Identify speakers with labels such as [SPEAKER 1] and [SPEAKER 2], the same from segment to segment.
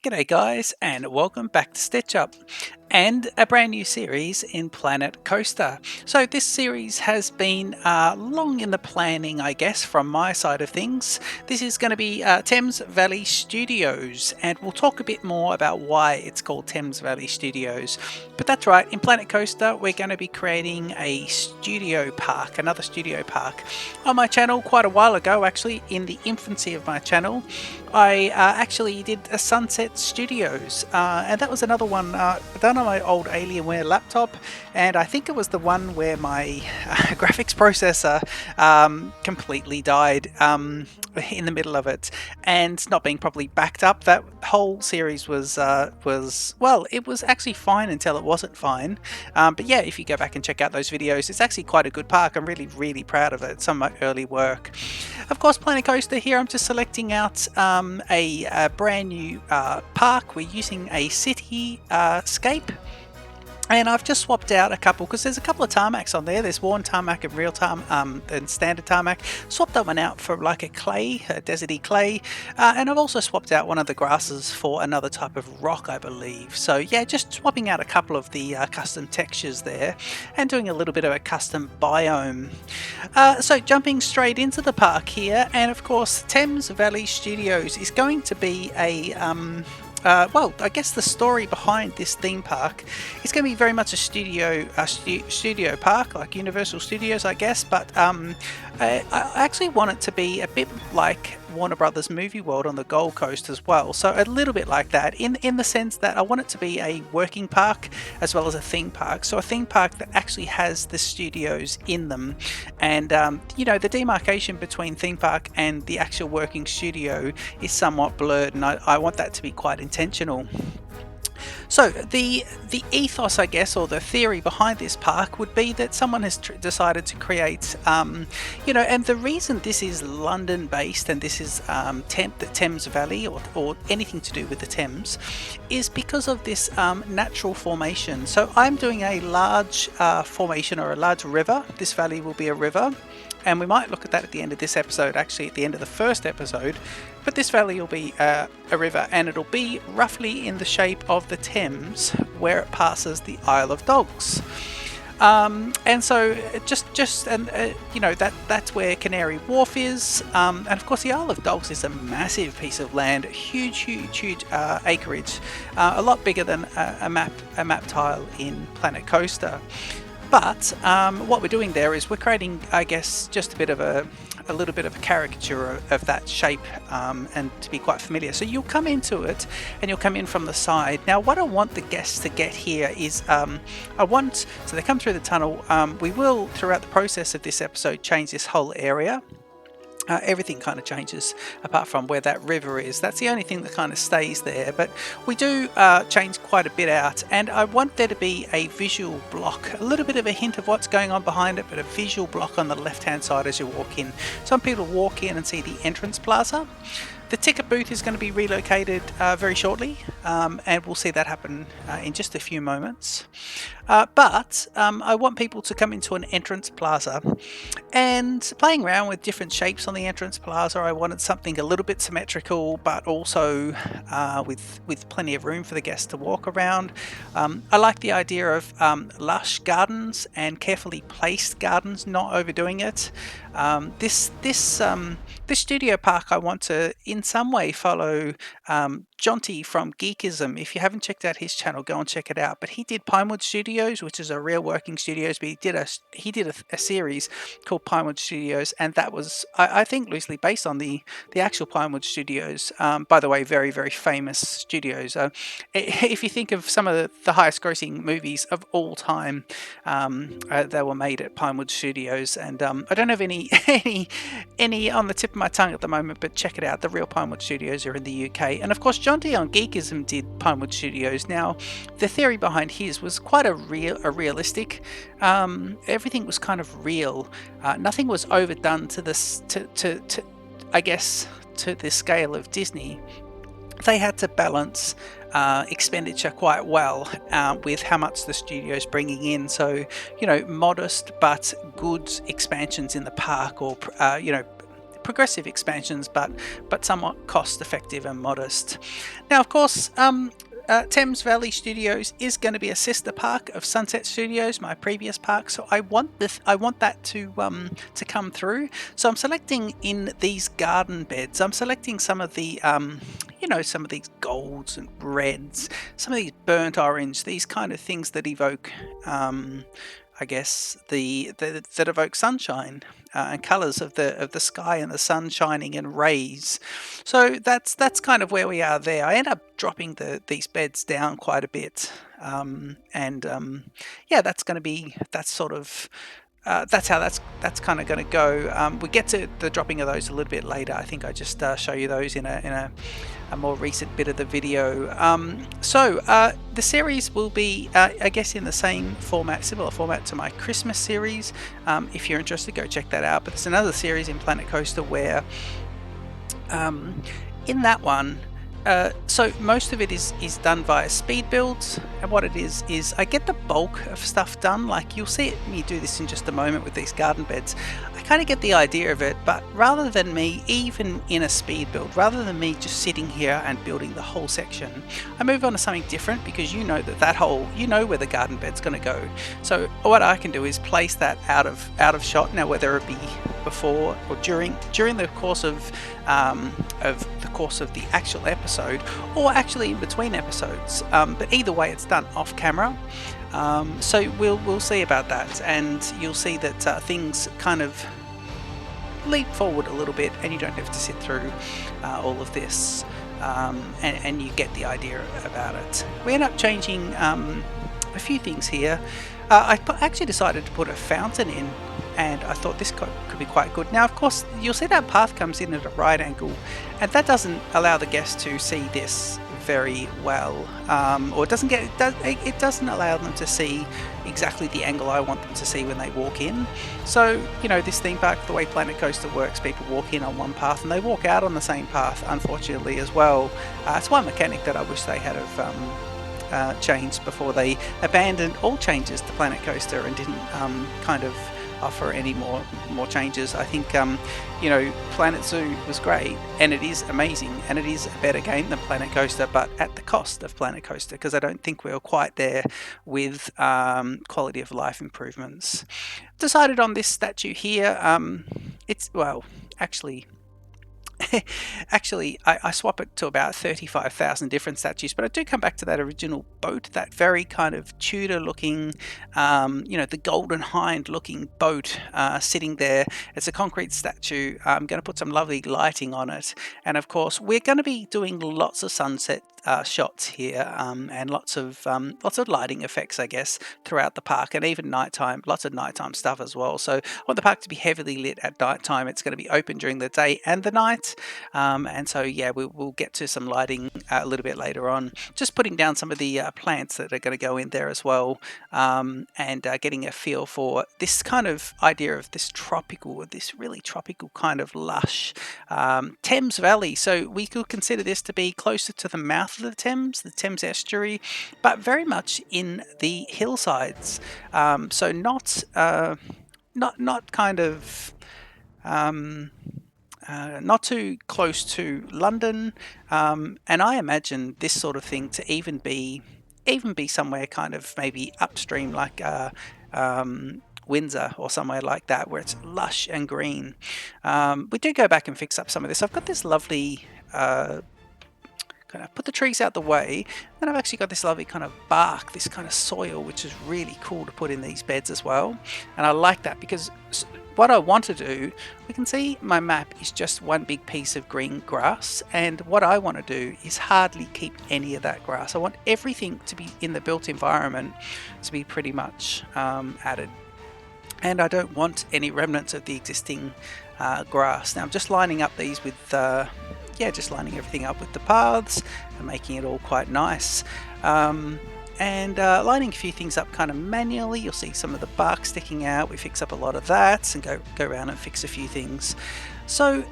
[SPEAKER 1] G'day guys, and welcome back to Stitch Up and a brand new series in Planet Coaster. So this series has been long in the planning, I guess, from my side of things. This is going to be Thames Valley Studios, and we'll talk a bit more about why it's called Thames Valley Studios. But that's right, in Planet Coaster we're going to be creating a studio park, another studio park. On my channel quite a while ago, actually in the infancy of my channel, I actually did a Sunset Studios, and that was another one done on my old Alienware laptop, and I think it was the one where my graphics processor completely died in the middle of it, and not being properly backed up. That whole series was well, it was actually fine until it wasn't fine. But yeah, if you go back and check out those videos, it's actually quite a good park. I'm really proud of it. Some of my early work. Of course, Planet Coaster here, I'm just selecting out a brand new park. We're using a city scape. And I've just swapped out a couple, because there's a couple of tarmacs on there. There's worn tarmac and real tarmac and standard tarmac. Swapped that one out for like a clay, a deserty clay. And I've also swapped out one of the grasses for another type of rock, I believe. So yeah, just swapping out a couple of the custom textures there and doing a little bit of a custom biome. So jumping straight into the park here, and of course Thames Valley Studios is going to be a well, I guess the story behind this theme park is going to be very much a studio park, like Universal Studios, I guess. But I actually want it to be a bit like Warner Brothers Movie World on the Gold Coast as well. So a little bit like that, in the sense that I want it to be a working park as well as a theme park. So a theme park that actually has the studios in them, and you know, the demarcation between theme park and the actual working studio is somewhat blurred, and I want that to be quite intentional. So the ethos, I guess, or the theory behind this park would be that someone has decided to create, you know, and the reason this is London based and this is the Thames Valley, or anything to do with the Thames, is because of this natural formation. So I'm doing a large formation, or a large river. This valley will be a river. And we might look at that at the end of this episode, actually at the end of the first episode. But this valley will be a river, and it'll be roughly in the shape of the Thames, where it passes the Isle of Dogs. And so you know, that's where Canary Wharf is, and of course the Isle of Dogs is a massive piece of land, huge acreage, a lot bigger than a map tile in Planet Coaster. But what we're doing there is we're creating, I guess, just a little bit of a caricature of that shape, and to be quite familiar. So you'll come into it, and you'll come in from the side. Now, what I want the guests to get here is, so they come through the tunnel. We will, throughout the process of this episode, change this whole area. Everything kind of changes apart from where that river is. That's the only thing that kind of stays there, but we do change quite a bit out, and I want there to be a visual block, a little bit of a hint of what's going on behind it, but a visual block on the left hand side as you walk in. Some people walk in and see the entrance plaza. The ticket booth is going to be relocated very shortly, and we'll see that happen in just a few moments. But I want people to come into an entrance plaza, and playing around with different shapes on the entrance plaza. I wanted something a little bit symmetrical, but also with plenty of room for the guests to walk around. I like the idea of lush gardens and carefully placed gardens, not overdoing it. This studio park, I want to in some way follow Jonty from Geekism. If you haven't checked out his channel, go and check it out. But he did Pinewood Studios, which is a real working studios, but he did a series called Pinewood Studios, and that was, I think, loosely based on the actual Pinewood Studios. By the way, very famous studios. If you think of some of the highest grossing movies of all time, they were made at Pinewood Studios, and I don't have any on the tip of my tongue at the moment, but check it out. The real Pinewood Studios are in the UK, and of course Jonty on Geekism did Pinewood Studios. Now, the theory behind his was quite a realistic. Everything was kind of real. Nothing was overdone to this, I guess, to the scale of Disney. They had to balance expenditure quite well with how much the studio's bringing in. So, you know, modest but good expansions in the park, or you know, progressive expansions, but somewhat cost effective and modest. Now, of course, Thames Valley Studios is going to be a sister park of Sunset Studios, my previous park. So I want that to come through. So I'm selecting in these garden beds. I'm selecting some of the some of these golds and reds, some of these burnt orange, these kind of things that evoke I guess that evoke sunshine and colours of the sky and the sun shining and rays. So that's kind of where we are there. I end up dropping these beds down quite a bit, yeah, that's going to be that's how that's kind of going to go. We get to the dropping of those a little bit later. I think I just show you those in a more recent bit of the video. The series will be, I guess, in the same format, similar format to my Christmas series. If you're interested, go check that out. But there's another series in Planet Coaster where, in that one, so most of it is done via speed builds, and what it is I get the bulk of stuff done. Like you'll see me do this in just a moment with these garden beds. I kind of get the idea of it, but rather than me, even in a speed build, rather than me just sitting here and building the whole section, I move on to something different, because you know where the garden bed's going to go. So what I can do is place that out of shot. Now, whether it be before or during the course of the actual episode, or actually in between episodes, but either way it's done off camera. So we'll see about that, and you'll see that things kind of leap forward a little bit, and you don't have to sit through all of this, and you get the idea about it. We end up changing a few things here. I actually decided to put a fountain in, and I thought this could be quite good. Now, of course, you'll see that path comes in at a right angle, and that doesn't allow the guest to see this very well, or it doesn't allow them to see exactly the angle I want them to see when they walk in. So, this theme park, the way Planet Coaster works, people walk in on one path and they walk out on the same path, unfortunately, as well. It's one mechanic that I wish they had have changed before they abandoned all changes to Planet Coaster and didn't kind of offer any more changes. I think Planet Zoo was great, and it is amazing, and it is a better game than Planet Coaster, but at the cost of Planet Coaster, because I don't think we were quite there with quality of life improvements. Decided on this statue here. Actually, I swap it to about 35,000 different statues, but I do come back to that original boat, that very kind of Tudor looking, the golden hind looking boat sitting there. It's a concrete statue. I'm going to put some lovely lighting on it, and of course we're going to be doing lots of sunset shots here, and lots of lighting effects, I guess, throughout the park, and even nighttime, lots of nighttime stuff as well. So I want the park to be heavily lit at nighttime. It's going to be open during the day and the night, and so yeah, we'll get to some lighting a little bit later on. Just putting down some of the plants that are going to go in there as well, and getting a feel for this kind of idea of this really tropical kind of lush Thames Valley. So we could consider this to be closer to the mouth of the Thames estuary, but very much in the hillsides. So not kind of not too close to London, and I imagine this sort of thing to even be somewhere kind of maybe upstream, like Windsor or somewhere like that, where it's lush and green. We do go back and fix up some of this. I've got this lovely kind of put the trees out the way, and I've actually got this lovely kind of bark, this kind of soil, which is really cool to put in these beds as well. And I like that, because what I want to do, we can see my map is just one big piece of green grass, and what I want to do is hardly keep any of that grass. I want everything to be in the built environment to be pretty much added, and I don't want any remnants of the existing grass. Now I'm just lining up these with just lining everything up with the paths and making it all quite nice, and lining a few things up kind of manually. You'll see some of the bark sticking out. We fix up a lot of that and go around and fix a few things. So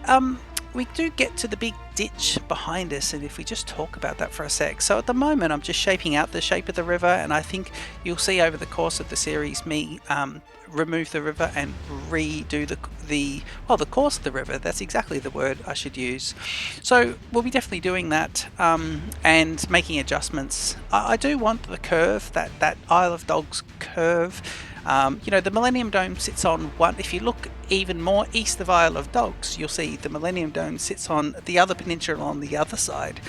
[SPEAKER 1] we do get to the big ditch behind us, and if we just talk about that for a sec. So at the moment I'm just shaping out the shape of the river, and I think you'll see over the course of the series me remove the river and redo the course of the river. That's exactly the word I should use. So we'll be definitely doing that, and making adjustments. I do want the curve, that Isle of Dogs curve. The Millennium Dome sits on one. If you look even more east of Isle of Dogs, you'll see the Millennium Dome sits on the other peninsula on the other side,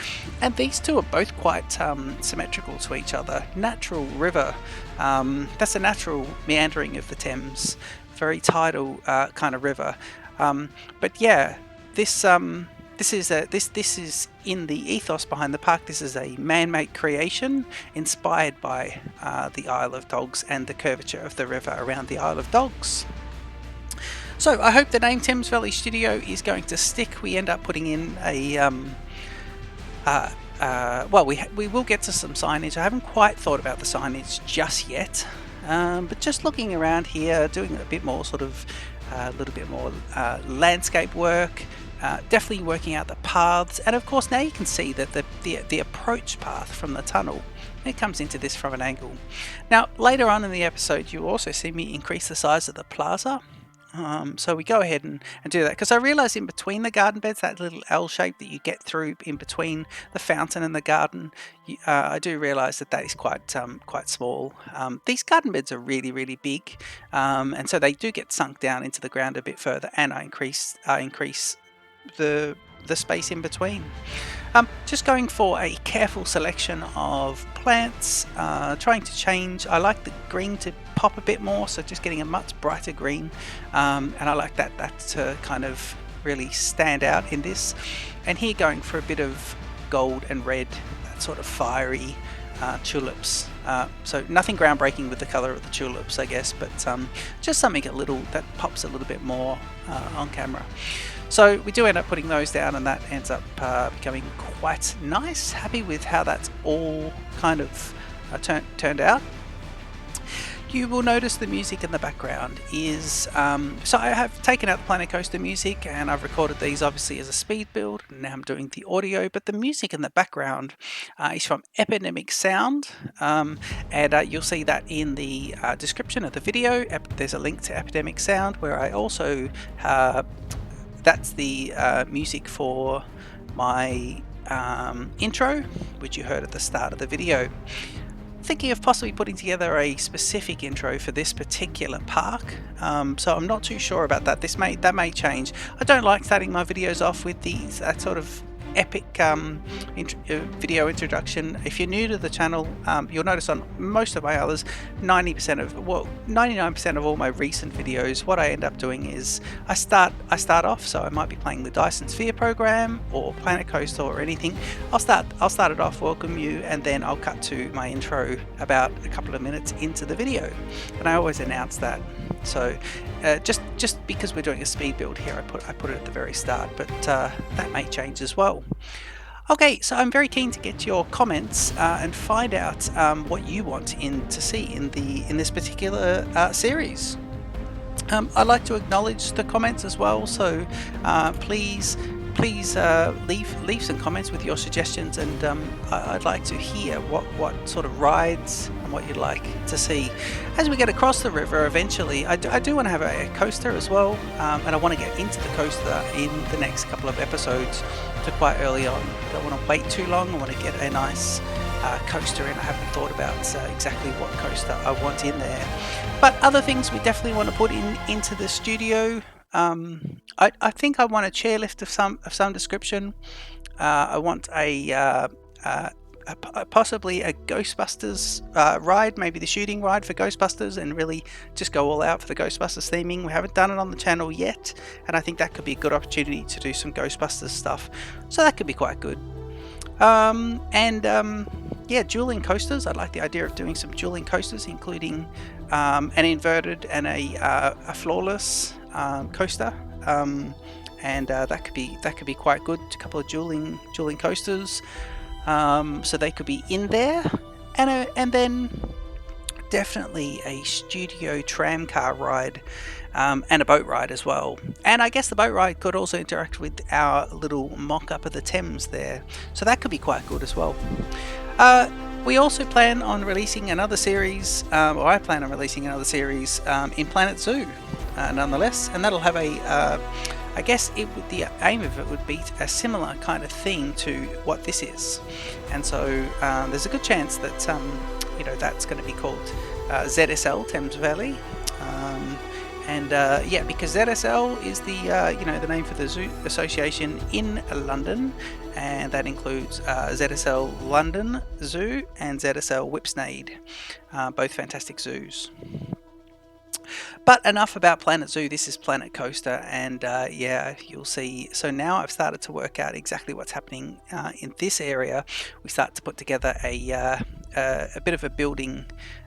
[SPEAKER 1] and these two are both quite symmetrical to each other. Natural river. That's a natural meandering of the Thames, very tidal kind of river. But yeah, this is in the ethos behind the park. This is a man-made creation inspired by the Isle of Dogs and the curvature of the river around the Isle of Dogs. So I hope the name Thames Valley Studio is going to stick. We end up putting in a we will get to some signage. I haven't quite thought about the signage just yet, but just looking around here, doing a bit more little bit more landscape work. Definitely working out the paths, and of course now you can see that the approach path from the tunnel, it comes into this from an angle. Now later on in the episode you'll also see me increase the size of the plaza. So we go ahead and do that, because I realise in between the garden beds, that little L shape that you get through in between the fountain and the garden, I do realise that is quite small. These garden beds are really big, and so they do get sunk down into the ground a bit further, and I increase the space in between. Just going for a careful selection of plants, trying to change. I like the green to pop a bit more, so just getting a much brighter green, and I like that to kind of really stand out in this. And here going for a bit of gold and red, that sort of fiery tulips. So nothing groundbreaking with the colour of the tulips, I guess, but just something that pops a little bit more on camera. So we do end up putting those down, and that ends up becoming quite nice. Happy with how that's all kind of turned out. You will notice the music in the background is, so I have taken out the Planet Coaster music, and I've recorded these obviously as a speed build, and now I'm doing the audio, but the music in the background is from Epidemic Sound, and you'll see that in the description of the video. There's a link to Epidemic Sound, where I also, that's the music for my intro, which you heard at the start of the video. Thinking of possibly putting together a specific intro for this particular park, so I'm not too sure about that. That may change. I don't like starting my videos off with that sort of epic video introduction. If you're new to the channel, you'll notice on most of my others, 99% of all my recent videos, what I end up doing is I start off, so I might be playing the Dyson Sphere program or Planet Coaster or anything. I'll start it off, welcome you, and then I'll cut to my intro about a couple of minutes into the video, and I always announce that. So just because we're doing a speed build here, I put it at the very start, but that may change as well. Okay, so I'm very keen to get your comments and find out what you want to see in this particular series. I'd like to acknowledge the comments as well, so please leave some comments with your suggestions, and I'd like to hear what sort of rides and what you'd like to see. As we get across the river eventually, I do want to have a coaster as well, and I want to get into the coaster in the next couple of episodes, so quite early on. Don't want to wait too long. I want to get a nice coaster in. I haven't thought about exactly what coaster I want in there, but other things we definitely want to put into the studio. I think I want a chairlift of some description. I want possibly a Ghostbusters ride, maybe the shooting ride for Ghostbusters, and really just go all out for the Ghostbusters theming. We haven't done it on the channel yet, and I think that could be a good opportunity to do some Ghostbusters stuff, so that could be quite good. Yeah, dueling coasters. I like the idea of doing some dueling coasters, including an inverted and a flawless coaster, and that could be quite good. A couple of dueling coasters, so they could be in there, and then definitely a studio tram car ride, and a boat ride as well. And I guess the boat ride could also interact with our little mock-up of the Thames there, so that could be quite good as well. We also plan on releasing another series, or I plan on releasing another series in Planet Zoo, nonetheless, and that'll have I guess the aim of it would be a similar kind of thing to what this is, and so there's a good chance that that's going to be called ZSL Thames Valley, yeah, because ZSL is the name for the zoo association in London, and that includes ZSL London Zoo and ZSL Whipsnade, both fantastic zoos. But enough about Planet Zoo. This is Planet Coaster, and yeah, you'll see. So now I've started to work out exactly what's happening in this area. We start to put together a bit of a building.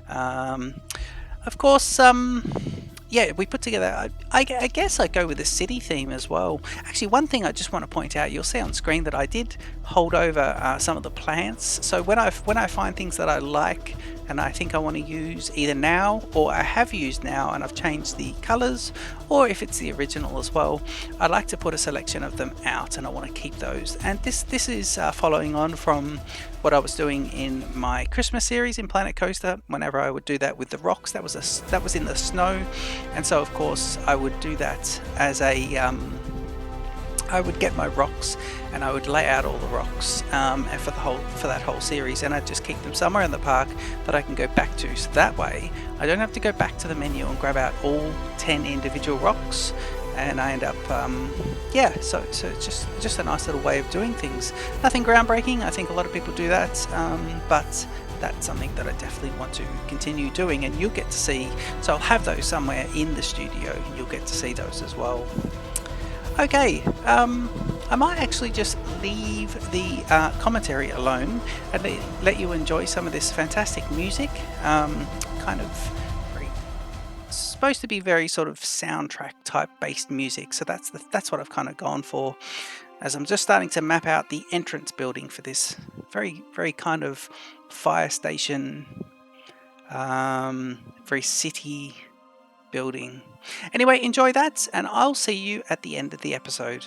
[SPEAKER 1] Of course, yeah, we put together, I guess I go with the city theme as well. Actually, one thing I just want to point out, you'll see on screen that I did hold over some of the plants. So when I find things that I like and I think I want to use either now, or I have used now and I've changed the colors, or if it's the original as well, I like to put a selection of them out and I want to keep those. And this is following on from what I was doing in my Christmas series in Planet Coaster. Whenever I would do that with the rocks, that was in the snow, and so of course I would do that as I would get my rocks and I would lay out all the rocks for that whole series, and I'd just keep them somewhere in the park that I can go back to, so that way I don't have to go back to the menu and grab out all 10 individual rocks, and I end up yeah, so it's just a nice little way of doing things. Nothing groundbreaking, I think a lot of people do that, but that's something that I definitely want to continue doing, and you'll get to see. So I'll have those somewhere in the studio, you'll get to see those as well. Okay, I might actually just leave the commentary alone and let you enjoy some of this fantastic music. Kind of supposed to be very sort of soundtrack type based music, so that's what I've kind of gone for, as I'm just starting to map out the entrance building for this very, very kind of fire station, very city building. Anyway, enjoy that, and I'll see you at the end of the episode.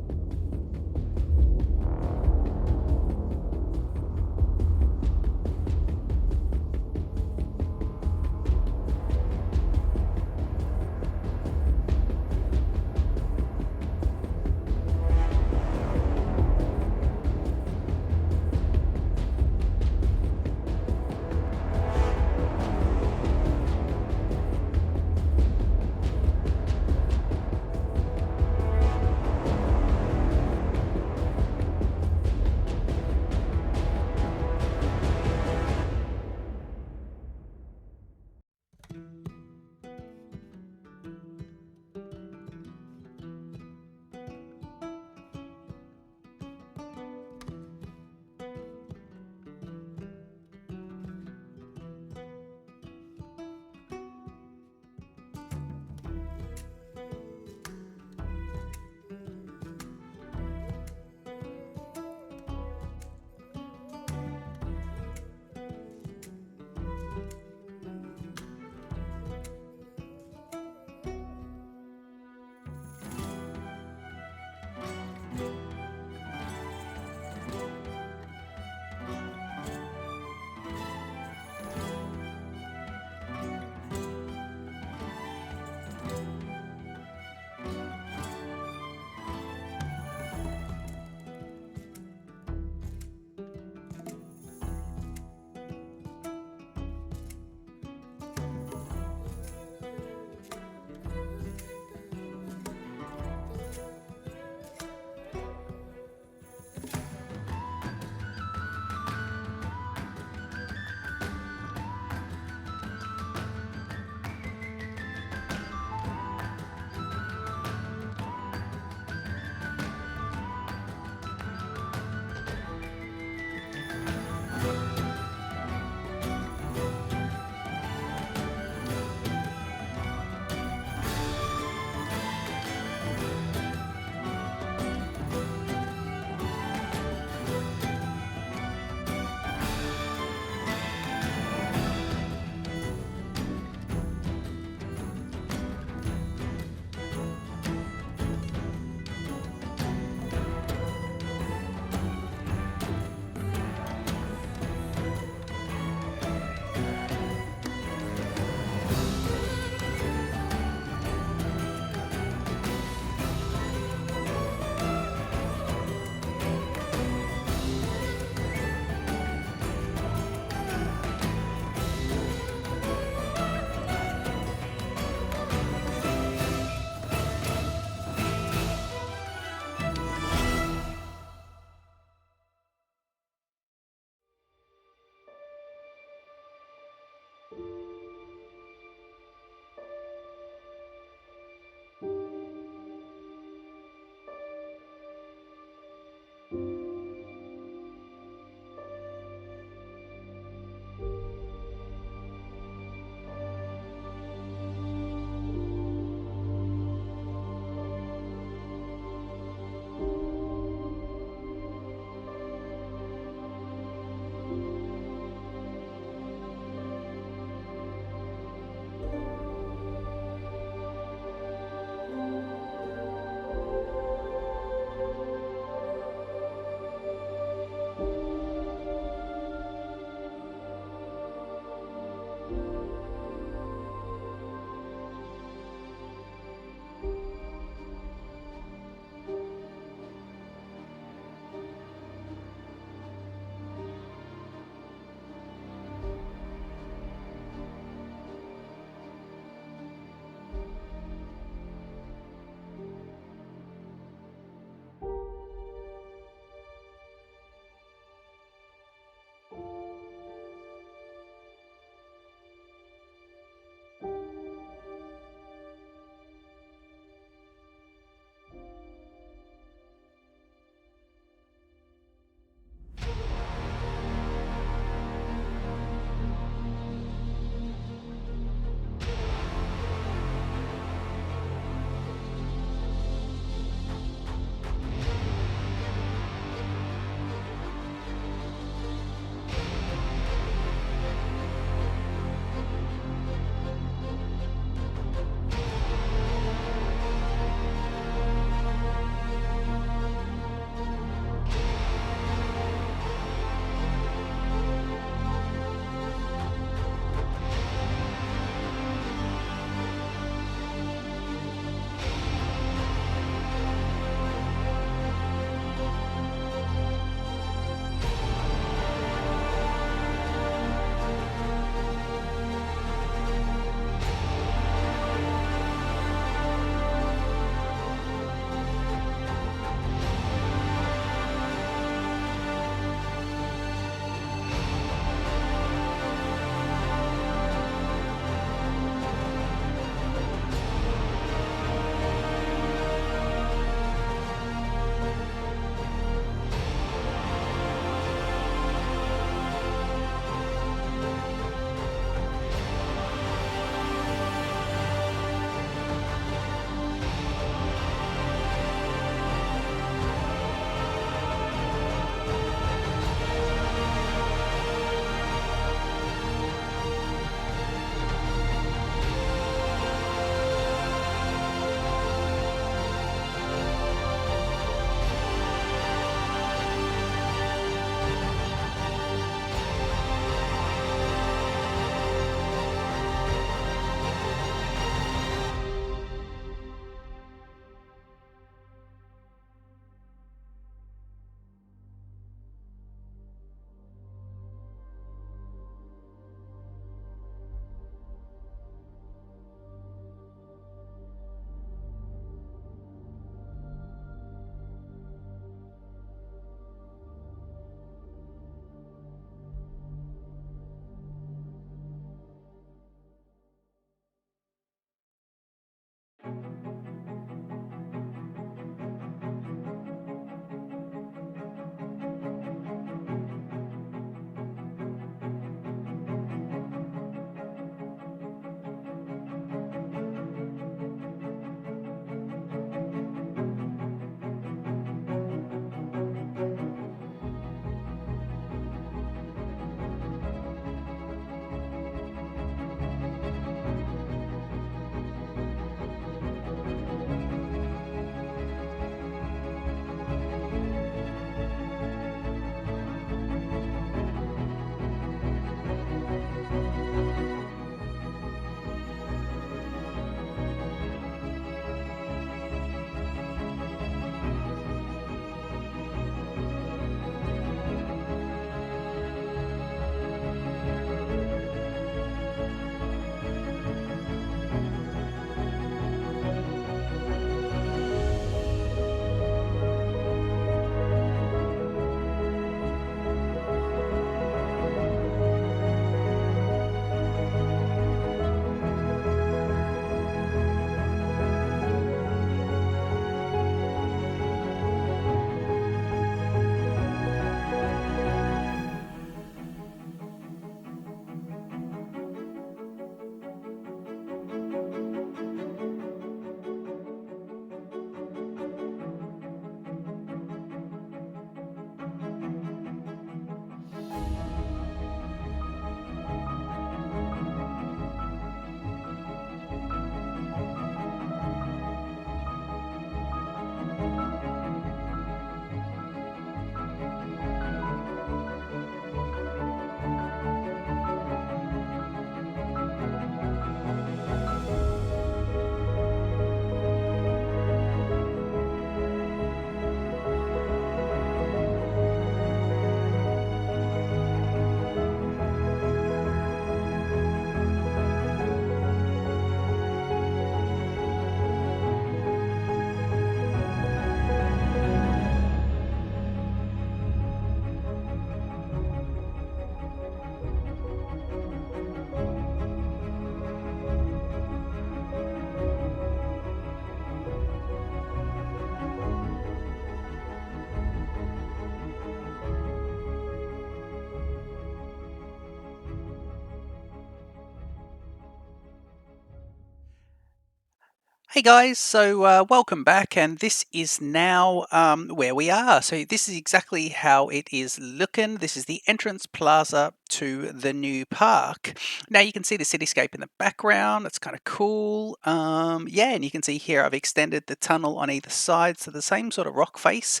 [SPEAKER 1] Hey guys, so welcome back, and this is now where we are. So this is exactly how it is looking. This is the entrance plaza to the new park. Now you can see the cityscape in the background. It's kind of cool. Yeah, and you can see here I've extended the tunnel on either side, so the same sort of rock face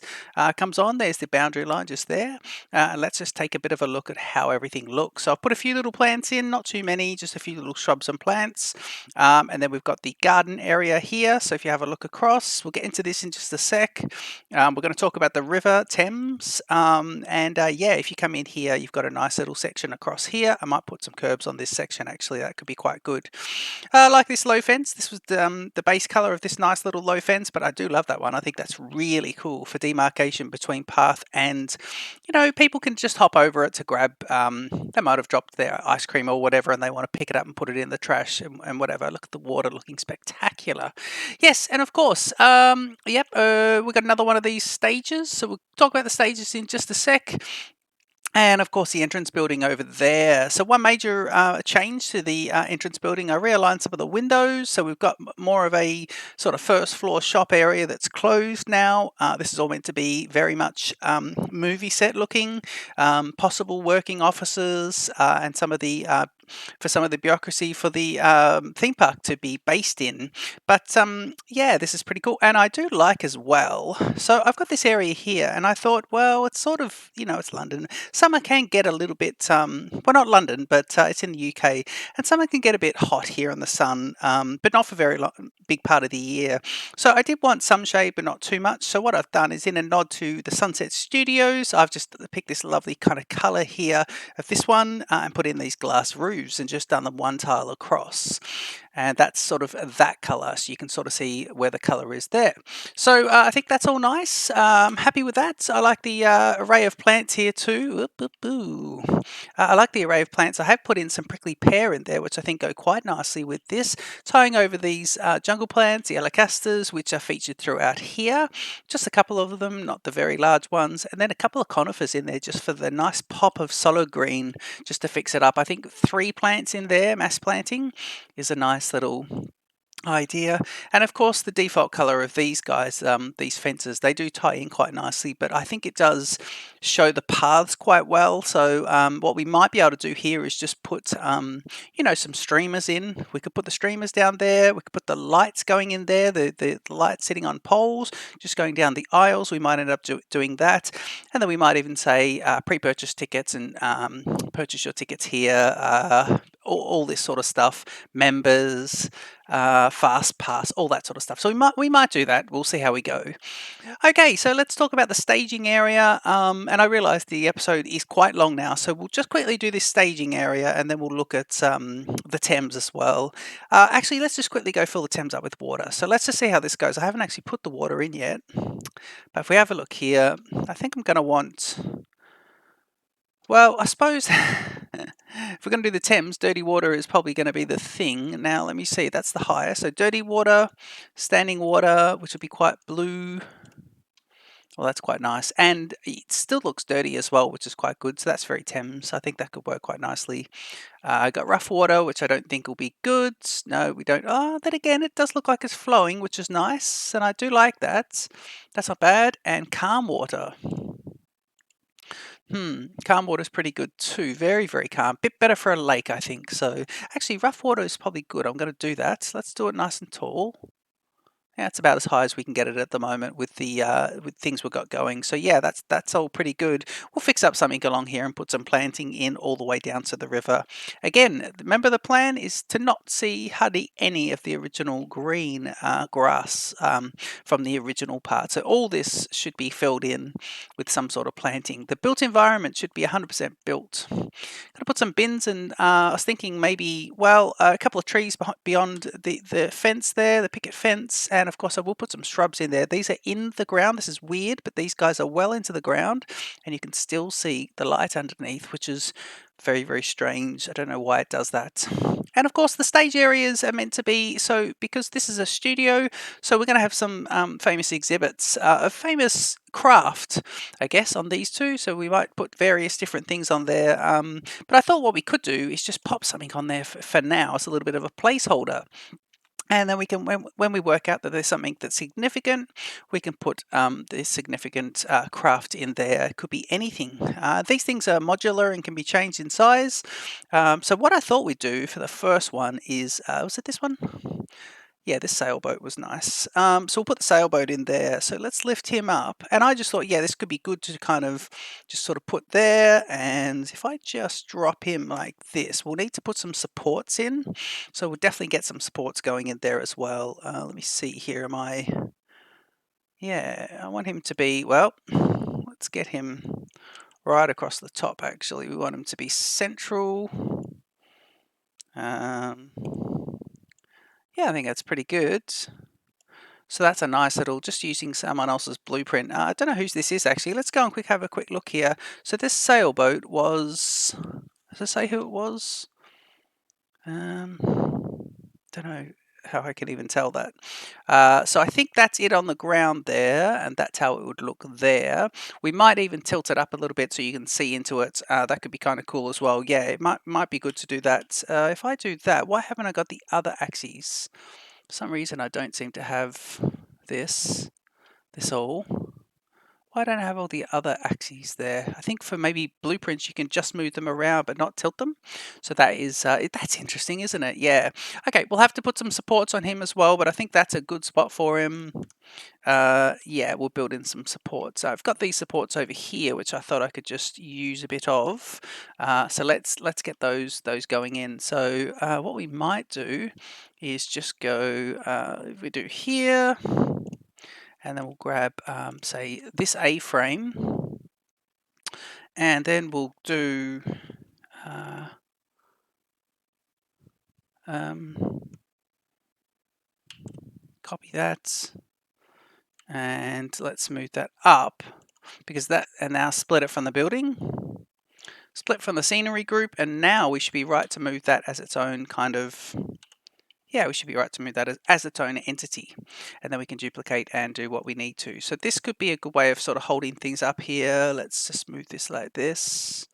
[SPEAKER 1] comes on. There's the boundary line just there. And let's just take a bit of a look at how everything looks. So I've put a few little plants in, not too many, just a few little shrubs and plants. And then we've got the garden area here. So if you have a look across, we'll get into this in just a sec. We're going to talk about the River Thames. Yeah, if you come in here, you've got a nice little section across here. I might put some curbs on this section, actually. That could be quite good. I like this low fence. This was the base color of this nice little low fence, but I do love that one. I think that's really cool for demarcation between path and, people can just hop over it to grab, they might have dropped their ice cream or whatever and they want to pick it up and put it in the trash and whatever. Look at the water looking spectacular. Yes, and of course, we've got another one of these stages. So we'll talk about the stages in just a sec. And of course, the entrance building over there. So one major change to the entrance building, I realigned some of the windows. So we've got more of a sort of first floor shop area that's closed now. This is all meant to be very much movie set looking, possible working offices, and some of the for some of the bureaucracy for the theme park to be based in. But yeah, this is pretty cool. And I do like as well. So I've got this area here, and I thought, well, it's sort of, it's London. Summer can get a little bit, well, not London, but it's in the UK, and summer can get a bit hot here in the sun, but not for very big part of the year. So I did want some shade, but not too much. So what I've done is, in a nod to the Sunset Studios, I've just picked this lovely kind of colour here of this one and put in these glass roofs and just done them one tile across. And that's sort of that colour, so you can sort of see where the colour is there. So I think that's all nice. Happy with that. I like the array of plants here too. I like the array of plants. I have put in some prickly pear in there, which I think go quite nicely with this. Tying over these jungle plants, the alocasters, which are featured throughout here. Just a couple of them, not the very large ones. And then a couple of conifers in there just for the nice pop of solid green, just to fix it up. I think 3 plants in there, mass planting, is a nice little idea. And of course, the default color of these guys, these fences, they do tie in quite nicely, but I think it does show the paths quite well. So what we might be able to do here is just put some streamers in. We could put the streamers down there. We could put the lights going in there, the lights sitting on poles just going down the aisles. We might end up doing that. And then we might even say pre-purchase tickets and purchase your tickets here, all this sort of stuff, members, fast pass, all that sort of stuff. So we might do that. We'll see how we go. Okay, so let's talk about the staging area. And I realise the episode is quite long now, so we'll just quickly do this staging area, and then we'll look at the Thames as well. Actually, let's just quickly go fill the Thames up with water. So let's just see how this goes. I haven't actually put the water in yet, but if we have a look here, I think I'm going to want. Well, I suppose if we're going to do the Thames, dirty water is probably going to be the thing. Now, let me see. That's the highest. So dirty water, standing water, which would be quite blue. Well, that's quite nice. And it still looks dirty as well, which is quite good. So that's very Thames. I think that could work quite nicely. I got rough water, which I don't think will be good. No, we don't. Oh, then again, it does look like it's flowing, which is nice. And I do like that. That's not bad. And calm water. Calm water is pretty good too. Very, very calm. Bit better for a lake, I think. So actually, rough water is probably good. I'm going to do that. Let's do it nice and tall. Yeah, it's about as high as we can get it at the moment with the with things we've got going. So yeah, that's all pretty good. We'll fix up something along here and put some planting in all the way down to the river. Again, remember the plan is to not see hardly any of the original green grass from the original part. So all this should be filled in with some sort of planting. The built environment should be 100% built. Going to put some bins, and I was thinking maybe, well, a couple of trees beyond the fence there, the picket fence, and of course I will put some shrubs in there. These are in the ground. This is weird, but these guys are well into the ground, and you can still see the light underneath, which is very, very strange. I don't know why it does that. And of course, the stage areas are meant to be, so because this is a studio, so we're going to have some famous exhibits of famous craft, I guess, on these two. So we might put various different things on there. But I thought what we could do is just pop something on there for now. It's a little bit of a placeholder. And then we can, when we work out that there's something that's significant, we can put the significant craft in there. It could be anything. These things are modular and can be changed in size. So what I thought we'd do for the first one is, was it this one? Yeah, this sailboat was nice. So we'll put the sailboat in there. So let's lift him up. And I just thought, yeah, this could be good to kind of just sort of put there. And if I just drop him like this, we'll need to put some supports in. So we'll definitely get some supports going in there as well. Let me see here. Yeah, I want him to be, well, let's get him right across the top actually. We want him to be central. Yeah, I think that's pretty good. So that's a nice little, just using someone else's blueprint. I don't know whose this is actually. Let's go and have a quick look here. So this sailboat was, does it say who it was? Don't know how I can even tell that. So I think that's it on the ground there, and that's how it would look there. We might even tilt it up a little bit so you can see into it. That could be kind of cool as well. Yeah, it might be good to do that. If I do that, why haven't I got the other axes? For some reason I don't seem to have this all. Why don't I have all the other axes there? I think for maybe blueprints you can just move them around but not tilt them. So that is that's interesting, isn't it? Yeah. Okay, we'll have to put some supports on him as well, but I think that's a good spot for him. Yeah, we'll build in some supports. So I've got these supports over here, which I thought I could just use a bit of. So let's get those going in. So what we might do is just go. If we do here, and then we'll grab, say, this A-frame, and then we'll do. Copy that. And let's move that up because that, and now split it from the building, split from the scenery group, and now we should be right to move that as its own kind of, yeah, we should be right to move that as its own entity, and then we can duplicate and do what we need to. So this could be a good way of sort of holding things up here. Let's just move this like this,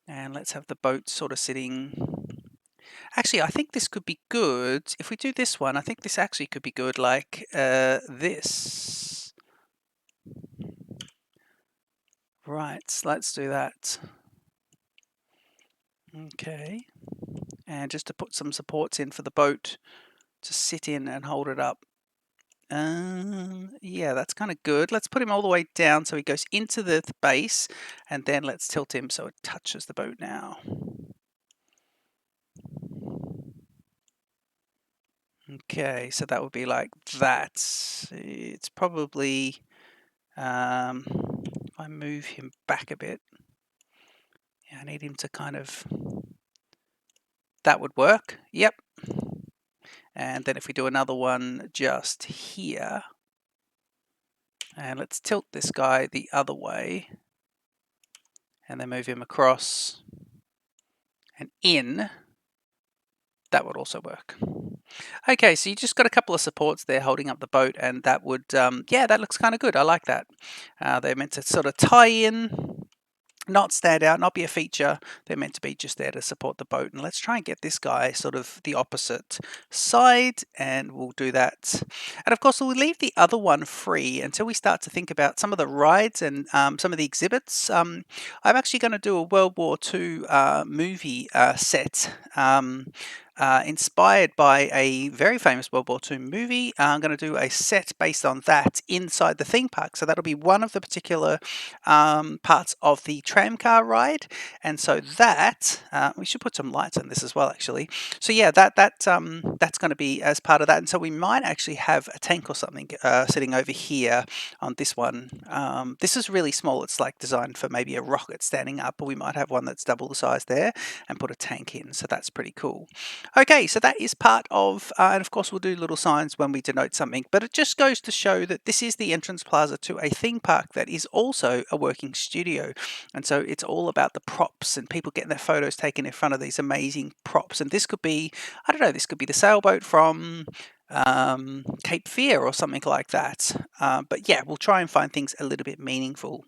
[SPEAKER 1] and let's have the boat sort of sitting. Actually, I think this could be good. If we do this one, I think this actually could be good like this. Right, let's do that. Okay. And just to put some supports in for the boat to sit in and hold it up. Yeah, that's kind of good. Let's put him all the way down so he goes into the base, and then let's tilt him so it touches the boat now. Okay, so that would be like that. It's probably, if I move him back a bit, yeah, I need him to kind of, that would work. Yep. And then if we do another one just here, and let's tilt this guy the other way, and then move him across and in, that would also work. Okay, so you just got a couple of supports there holding up the boat, and that would, yeah, that looks kind of good. I like that. They're meant to sort of tie in, not stand out, not be a feature. They're meant to be just there to support the boat. And let's try and get this guy sort of the opposite side, and we'll do that. And of course, we'll leave the other one free until we start to think about some of the rides and some of the exhibits. I'm actually going to do a World War II movie set. Inspired by a very famous World War II movie. I'm going to do a set based on that inside the theme park. So that'll be one of the particular parts of the tramcar ride. And so that, we should put some lights on this as well, actually. So yeah, that's going to be as part of that. And so we might actually have a tank or something sitting over here on this one. This is really small. It's like designed for maybe a rocket standing up, but we might have one that's double the size there and put a tank in. So that's pretty cool. Okay, so that is part of, and of course we'll do little signs when we denote something, but it just goes to show that this is the entrance plaza to a theme park that is also a working studio. And so it's all about the props and people getting their photos taken in front of these amazing props. And this could be, I don't know, this could be the sailboat from Cape Fear or something like that. But yeah, we'll try and find things a little bit meaningful.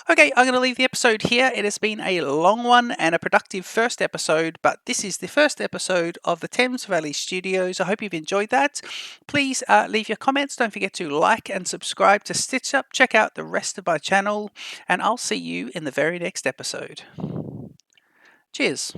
[SPEAKER 1] Okay, I'm going to leave the episode here. It has been a long one and a productive first episode, but this is the first episode of the Thames Valley Studios. I hope you've enjoyed that. Please leave your comments. Don't forget to like and subscribe to Stitch Up. Check out the rest of my channel, and I'll see you in the very next episode. Cheers.